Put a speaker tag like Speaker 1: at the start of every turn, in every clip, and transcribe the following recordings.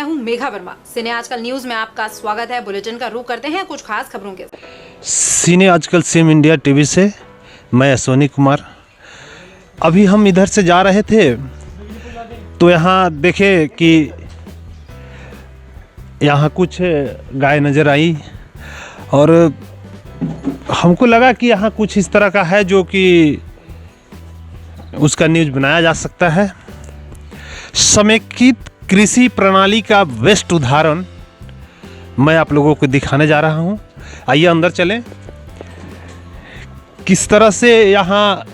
Speaker 1: मैं हूं मेघा वर्मा। सिने आजकल न्यूज में आपका स्वागत है। बुलेटिन का रुख करते हैं कुछ खास खबरों के।
Speaker 2: सिने आजकल सिम इंडिया टीवी से मैं सोनी कुमार। अभी हम इधर से जा रहे थे तो यहाँ देखे कि यहाँ कुछ गाय नज़र आई और हमको लगा कि यहाँ कुछ इस तरह का है जो कि उसका न्यूज़ बनाया जा सकता है। समेकित कृषि प्रणाली का बेस्ट उदाहरण मैं आप लोगों को दिखाने जा रहा हूँ। आइए अंदर चलें। किस तरह से यहाँ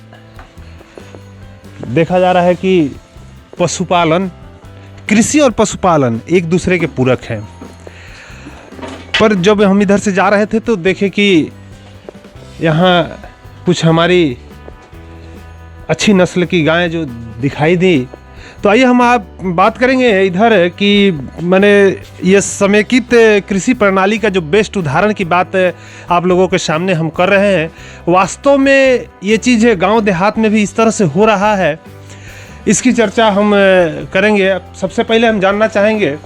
Speaker 2: देखा जा रहा है कि पशुपालन, कृषि और पशुपालन एक दूसरे के पूरक हैं। पर जब हम इधर से जा रहे थे तो देखे कि यहाँ कुछ हमारी अच्छी नस्ल की गायें जो दिखाई दी। तो आइए हम आप बात करेंगे इधर कि मैंने ये समेकित कृषि प्रणाली का जो बेस्ट उदाहरण की बात आप लोगों के सामने हम कर रहे हैं। वास्तव में ये चीज़ गांव देहात में भी इस तरह से हो रहा है, इसकी चर्चा हम करेंगे। सबसे पहले हम जानना चाहेंगे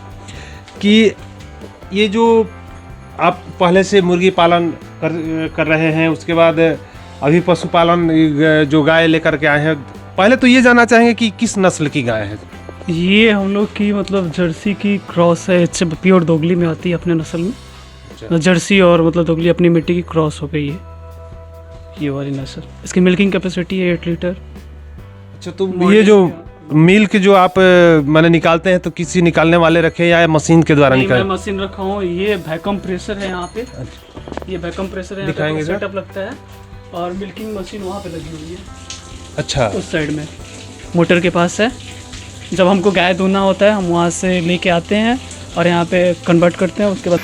Speaker 2: कि ये जो आप पहले से मुर्गी पालन कर रहे हैं, उसके बाद अभी पशुपालन जो गाय लेकर के आए हैं, पहले तो ये जानना चाहेंगे कि किस नस्ल की गाय है।
Speaker 3: ये हम लोग की मतलब जर्सी की क्रॉस है। इससे प्योर दोगली में आती है अपने नस्ल में। जर्सी और मतलब दोगली अपनी मिट्टी की क्रॉस हो गई है ये वाली नस्ल। इसकी मिल्किंग कैपेसिटी है 8 लीटर।
Speaker 2: अच्छा, तो ये जो मिल्क जो आप मैंने निकालते हैं तो किसी निकालने वाले रखे या मशीन के द्वारा निकाल?
Speaker 3: मैं मशीन रखा हूँ। ये वैक्यूम प्रेशर है यहाँ पे। ये वैक्यूम प्रेशर है,
Speaker 2: दिखाएंगे
Speaker 3: सेटअप लगता है और मिल्किंग मशीन वहाँ पे लगी हुई है।
Speaker 2: अच्छा,
Speaker 3: उस साइड में मोटर के पास है। जब हमको गाय दूना होता है हम वहाँ से लेके आते हैं और यहाँ पे कन्वर्ट करते हैं। उसके बाद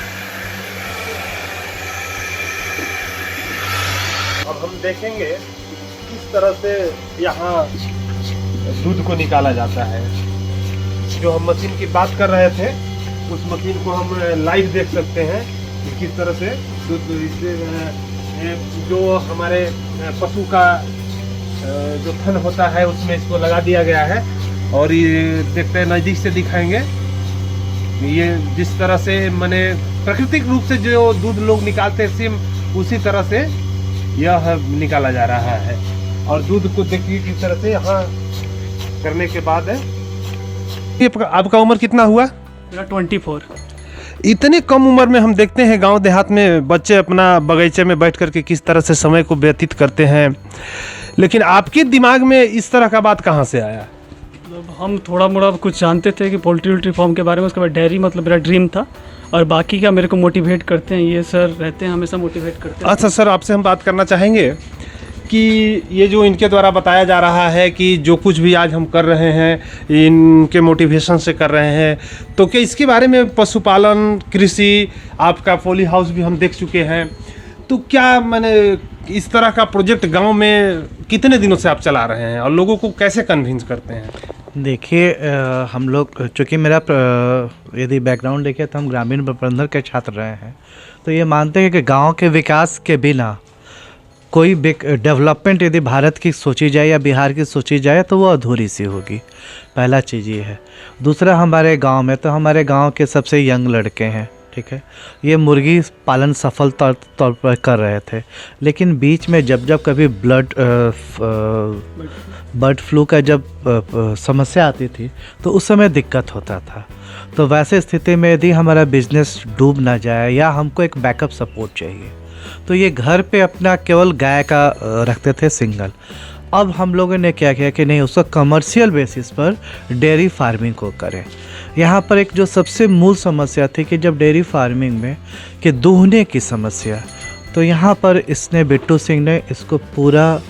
Speaker 2: अब हम देखेंगे किस तरह से यहाँ दूध को निकाला जाता है। जो हम मशीन की बात कर रहे थे उस मशीन को हम लाइव देख सकते हैं कि किस तरह से दूध, जो हमारे पशु का जो थन होता है उसमें इसको लगा दिया गया है। और ये देखते हैं, नज़दीक से दिखाएंगे ये जिस तरह से मैंने प्राकृतिक रूप से जो दूध लोग निकालते हैं सेम उसी तरह से यह निकाला जा रहा है। और दूध को देखिए किस तरह से यहाँ करने के बाद है। ये आपका उम्र कितना हुआ?
Speaker 3: मेरा 24।
Speaker 2: इतनी कम उम्र में हम देखते हैं गांव देहात में बच्चे अपना बगीचे में बैठ करके किस तरह से समय को व्यतीत करते हैं। लेकिन आपके दिमाग में इस तरह का बात कहाँ से आया?
Speaker 3: मतलब हम थोड़ा मोड़ा कुछ जानते थे कि पोल्ट्री फार्म के बारे में। उसके बाद डेयरी मतलब मेरा ड्रीम था। और बाकी का मेरे को मोटिवेट करते हैं ये सर रहते हैं, हमेशा मोटिवेट करते हैं।
Speaker 2: अच्छा सर, आपसे हम बात करना चाहेंगे कि ये जो इनके द्वारा बताया जा रहा है कि जो कुछ भी आज हम कर रहे हैं इनके मोटिवेशन से कर रहे हैं, तो क्या इसके बारे में पशुपालन, कृषि, आपका पॉली हाउस भी हम देख चुके हैं, तो क्या मैंने इस तरह का प्रोजेक्ट गांव में कितने दिनों से आप चला रहे हैं और लोगों को कैसे कन्विंस करते हैं?
Speaker 4: देखिए, हम लोग चूँकि मेरा यदि बैकग्राउंड देखें तो हम ग्रामीण प्रबंधन के छात्र रहे हैं, तो ये मानते हैं कि गांव के विकास के बिना कोई डेवलपमेंट यदि भारत की सोची जाए या बिहार की सोची जाए तो वो अधूरी सी होगी। पहला चीज़ ये है। दूसरा, हमारे गांव में तो हमारे गांव के सबसे यंग लड़के हैं, ठीक है। ये मुर्गी पालन सफल तौर पर कर रहे थे, लेकिन बीच में जब कभी बर्ड फ्लू का जब समस्या आती थी तो उस समय दिक्कत होता था। तो वैसे स्थिति में यदि हमारा बिजनेस डूब ना जाए या हमको एक बैकअप सपोर्ट चाहिए, तो ये घर पे अपना केवल गाय का रखते थे सिंगल। अब हम लोगों ने क्या किया कि नहीं, उसको कमर्शियल बेसिस पर डेयरी फार्मिंग को करें। यहाँ पर एक जो सबसे मूल समस्या थी कि जब डेयरी फार्मिंग में कि दूहने की समस्या, तो यहाँ पर इसने बिट्टू सिंह ने इसको पूरा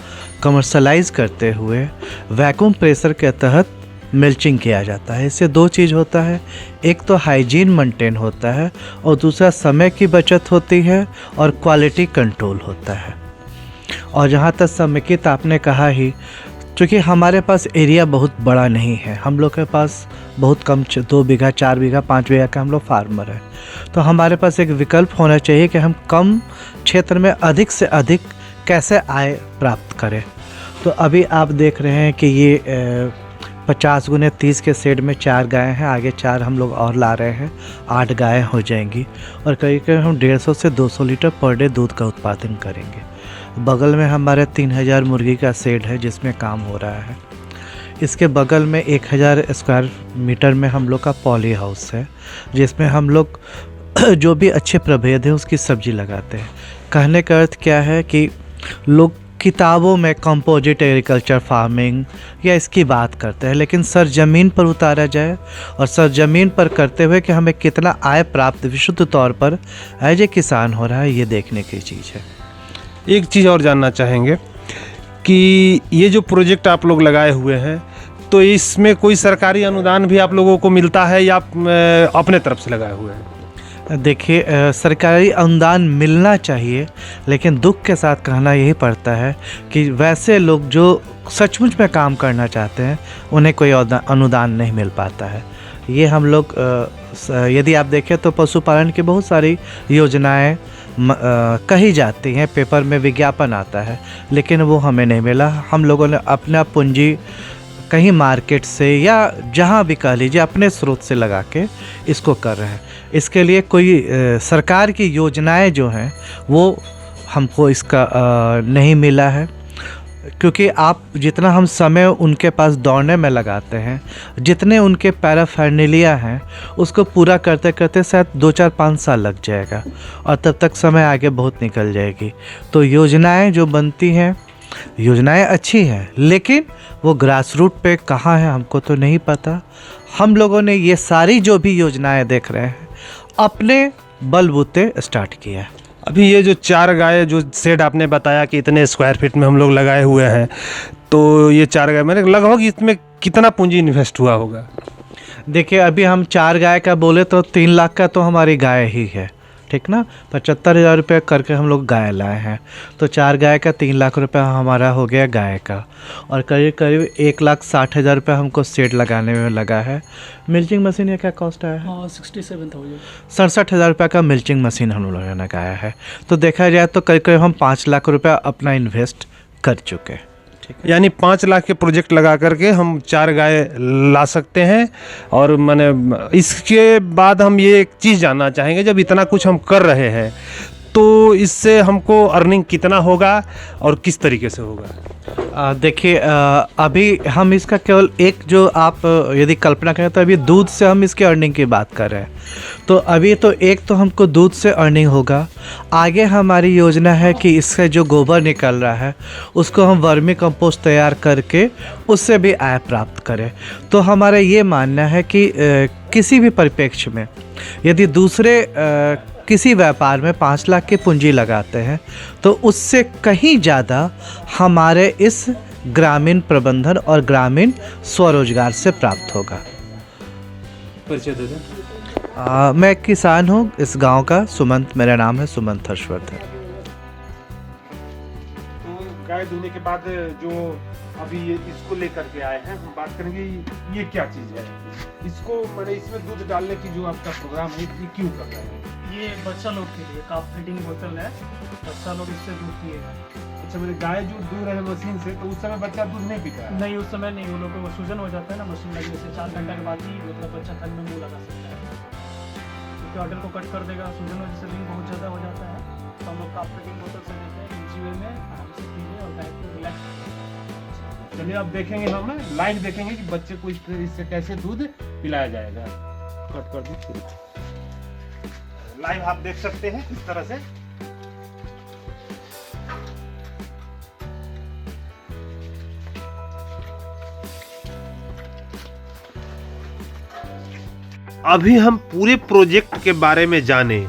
Speaker 4: कमर्शलाइज करते हुए वैक्यूम प्रेशर के तहत मिल्चिंग किया जाता है। इससे दो चीज़ होता है, एक तो हाइजीन मेंटेन होता है और दूसरा समय की बचत होती है और क्वालिटी कंट्रोल होता है। और जहाँ तक समेकित आपने कहा ही, चूँकि हमारे पास एरिया बहुत बड़ा नहीं है, हम लोग के पास बहुत कम 2 बीघा 4 बीघा 5 बीघा का हम लोग फार्मर हैं, तो हमारे पास एक विकल्प होना चाहिए कि हम कम क्षेत्र में अधिक से अधिक कैसे आय प्राप्त करें। तो अभी आप देख रहे हैं कि ये 50 गुने 30 के शेड में 4 गायें हैं, आगे 4 हम लोग और ला रहे हैं, 8 गायें हो जाएंगी और करीब हम 150 से 200 लीटर पर डे दूध का उत्पादन करेंगे। बगल में हमारे 3000 मुर्गी का शेड है जिसमें काम हो रहा है। इसके बगल में 1000 स्क्वायर मीटर में हम लोग का पॉली हाउस है जिसमें हम लोग जो भी अच्छे प्रभेद हैं उसकी सब्जी लगाते हैं। कहने का अर्थ क्या है कि लोग किताबों में कंपोजिट एग्रीकल्चर फार्मिंग या इसकी बात करते हैं, लेकिन सर ज़मीन पर उतारा जाए और सर ज़मीन पर करते हुए कि हमें कितना आय प्राप्त विशुद्ध तौर पर एज ए किसान हो रहा है, ये देखने की चीज़ है।
Speaker 2: एक चीज़ और जानना चाहेंगे कि ये जो प्रोजेक्ट आप लोग लगाए हुए हैं तो इसमें कोई सरकारी अनुदान भी आप लोगों को मिलता है या अपने तरफ से लगाए हुए हैं?
Speaker 4: देखिए, सरकारी अनुदान मिलना चाहिए, लेकिन दुख के साथ कहना यही पड़ता है कि वैसे लोग जो सचमुच में काम करना चाहते हैं उन्हें कोई अनुदान नहीं मिल पाता है। ये हम लोग यदि आप देखें तो पशुपालन की बहुत सारी योजनाएं कही जाती हैं, पेपर में विज्ञापन आता है, लेकिन वो हमें नहीं मिला। हम लोगों ने अपना पूंजी कहीं मार्केट से या जहाँ भी कह लीजिए अपने स्रोत से लगा के इसको कर रहे हैं। इसके लिए कोई सरकार की योजनाएं जो हैं वो हमको इसका नहीं मिला है, क्योंकि आप जितना हम समय उनके पास दौड़ने में लगाते हैं, जितने उनके पैराफर्नेलिया हैं उसको पूरा करते करते शायद 2-4-5 साल लग जाएगा और तब तक समय आगे बहुत निकल जाएगी। तो योजनाएं जो बनती हैं, योजनाएं अच्छी हैं, लेकिन वो ग्रास रूट पे कहाँ है हमको तो नहीं पता। हम लोगों ने ये सारी जो भी योजनाएं देख रहे हैं अपने बलबूते स्टार्ट किया है।
Speaker 2: अभी ये जो 4 गाय जो शेड आपने बताया कि इतने स्क्वायर फीट में हम लोग लगाए हुए हैं, तो ये 4 गाय मैंने लगभग इसमें कितना पूंजी इन्वेस्ट हुआ होगा?
Speaker 4: देखिए, अभी हम 4 गाय का बोले तो 3 लाख का तो हमारी गाय ही है, ठीक ना। 75,000 रुपये करके हम लोग गाय लाए हैं, तो 4 गाय का 3 लाख रुपये हमारा हो गया गाय का, और करीब करीब 1,60,000 रुपये हमको शेड लगाने में लगा है। मिल्चिंग मशीन का क्या कॉस्ट आया है? 67,000 रुपये का मिल्चिंग मशीन हम लोगों ने लगाया है। तो देखा जाए तो करीब करीब हम 5 लाख रुपये अपना इन्वेस्ट कर चुके हैं।
Speaker 2: यानी 5 लाख के प्रोजेक्ट लगा करके हम 4 गाय ला सकते हैं। और मैंने इसके बाद हम ये एक चीज़ जानना चाहेंगे, जब इतना कुछ हम कर रहे हैं तो इससे हमको अर्निंग कितना होगा और किस तरीके से होगा?
Speaker 4: देखिए, अभी हम इसका केवल एक जो आप यदि कल्पना करें तो अभी दूध से हम इसके अर्निंग की बात कर रहे हैं। तो अभी तो एक तो हमको दूध से अर्निंग होगा, आगे हमारी योजना है कि इससे जो गोबर निकल रहा है उसको हम वर्मी कंपोस्ट तैयार करके उससे भी आय प्राप्त करें। तो हमारा ये मानना है कि किसी भी परिप्रेक्ष्य में यदि दूसरे किसी व्यापार में 5 लाख की पूंजी लगाते हैं तो उससे कहीं ज़्यादा हमारे इस ग्रामीण प्रबंधन और ग्रामीण स्वरोजगार से प्राप्त होगा।
Speaker 2: परिचय दे दें।
Speaker 4: मैं किसान हूँ इस गांव का, सुमंत मेरा नाम है, सुमंत हर्षवर्धन।
Speaker 2: तो गाय धोने के बाद जो अभी ये इसको लेकर के आए हैं, हम बात करेंगे ये क्या चीज़ है, इसको मैंने इसमें दूध डालने की जो आपका प्रोग्राम है ये क्यों कर रहे हैं?
Speaker 3: ये बच्चा लोग के लिए काफ फीडिंग बोतल है, बच्चा लोग इससे दूध पिएगा।
Speaker 2: अच्छा, मेरे गाय जो दूध रहे मशीन से, तो उस समय बच्चा दूध नहीं पीता है?
Speaker 3: नहीं, उस समय नहीं, वो लोग को सूजन हो जाता है ना मशीन लगने से, 4 घंटे के बाद ही मतलब बच्चा थन में मुँह लगा सकता है, क्योंकि ऑर्डर को कट कर देगा। सूजन वजह से भी बहुत ज़्यादा हो जाता है, तो हम लोग काफ फीडिंग बोतल से देते हैं, इजी वे में आराम से पीजिए और गाय को रिलैक्स।
Speaker 2: चलिए अब देखेंगे, हम लाइव देखेंगे कि बच्चे को इससे कैसे दूध पिलाया जाएगा। कट कर दीजिए, लाइव आप देख सकते हैं इस तरह से। अभी हम पूरे प्रोजेक्ट के बारे में जाने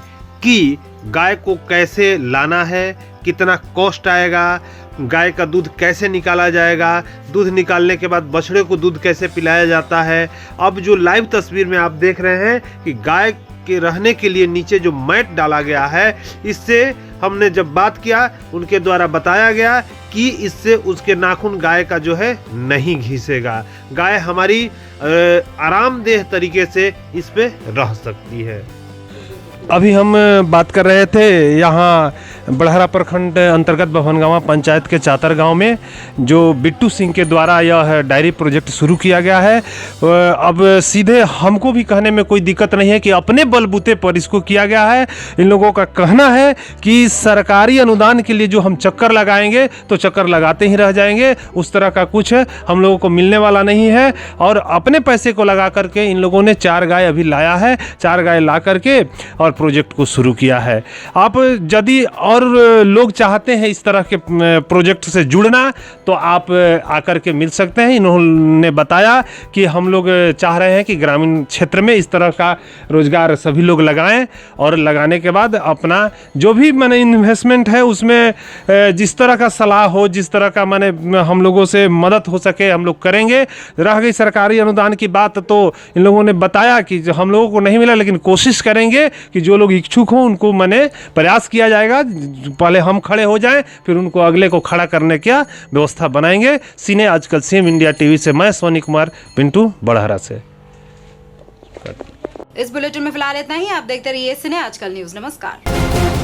Speaker 2: कि गाय को कैसे लाना है, कितना कॉस्ट आएगा, गाय का दूध कैसे निकाला जाएगा, दूध निकालने के बाद बछड़े को दूध कैसे पिलाया जाता है। अब जो लाइव तस्वीर में आप देख रहे हैं कि गाय के रहने के लिए नीचे जो मैट डाला गया है, इससे हमने जब बात किया उनके द्वारा बताया गया कि इससे उसके नाखून गाय का जो है नहीं घिसेगा, गाय हमारी आरामदेह तरीके से इस पे रह सकती है। अभी हम बात कर रहे थे यहाँ बड़हरा प्रखंड अंतर्गत बभनगांवा पंचायत के चातर गांव में जो बिट्टू सिंह के द्वारा यह डायरी प्रोजेक्ट शुरू किया गया है। अब सीधे हमको भी कहने में कोई दिक्कत नहीं है कि अपने बलबूते पर इसको किया गया है। इन लोगों का कहना है कि सरकारी अनुदान के लिए जो हम चक्कर लगाएंगे तो चक्कर लगाते ही रह जाएंगे, उस तरह का कुछ हम लोगों को मिलने वाला नहीं है। और अपने पैसे को लगा करके इन लोगों ने 4 गाय अभी लाया है, 4 गाय ला करके और प्रोजेक्ट को शुरू किया है। आप यदि और लोग चाहते हैं इस तरह के प्रोजेक्ट से जुड़ना तो आप आकर के मिल सकते हैं। इन्होंने बताया कि हम लोग चाह रहे हैं कि ग्रामीण क्षेत्र में इस तरह का रोजगार सभी लोग लगाएं और लगाने के बाद अपना जो भी माने इन्वेस्टमेंट है उसमें जिस तरह का सलाह हो, जिस तरह का माने हम लोगों से मदद हो सके हम लोग करेंगे। रह गई सरकारी अनुदान की बात तो इन लोगों ने बताया कि जो हम लोगों को नहीं मिला, लेकिन कोशिश करेंगे कि जो लोग इच्छुक हों उनको माने प्रयास किया जाएगा। पहले हम खड़े हो जाएं, फिर उनको अगले को खड़ा करने की व्यवस्था बनाएंगे। सीने आजकल सीएम इंडिया टीवी से मैं सोनी कुमार पिंटू बड़हरा से।
Speaker 1: इस बुलेटिन में फिलहाल इतना ही। आप देखते रहिए सिने आजकल न्यूज। नमस्कार।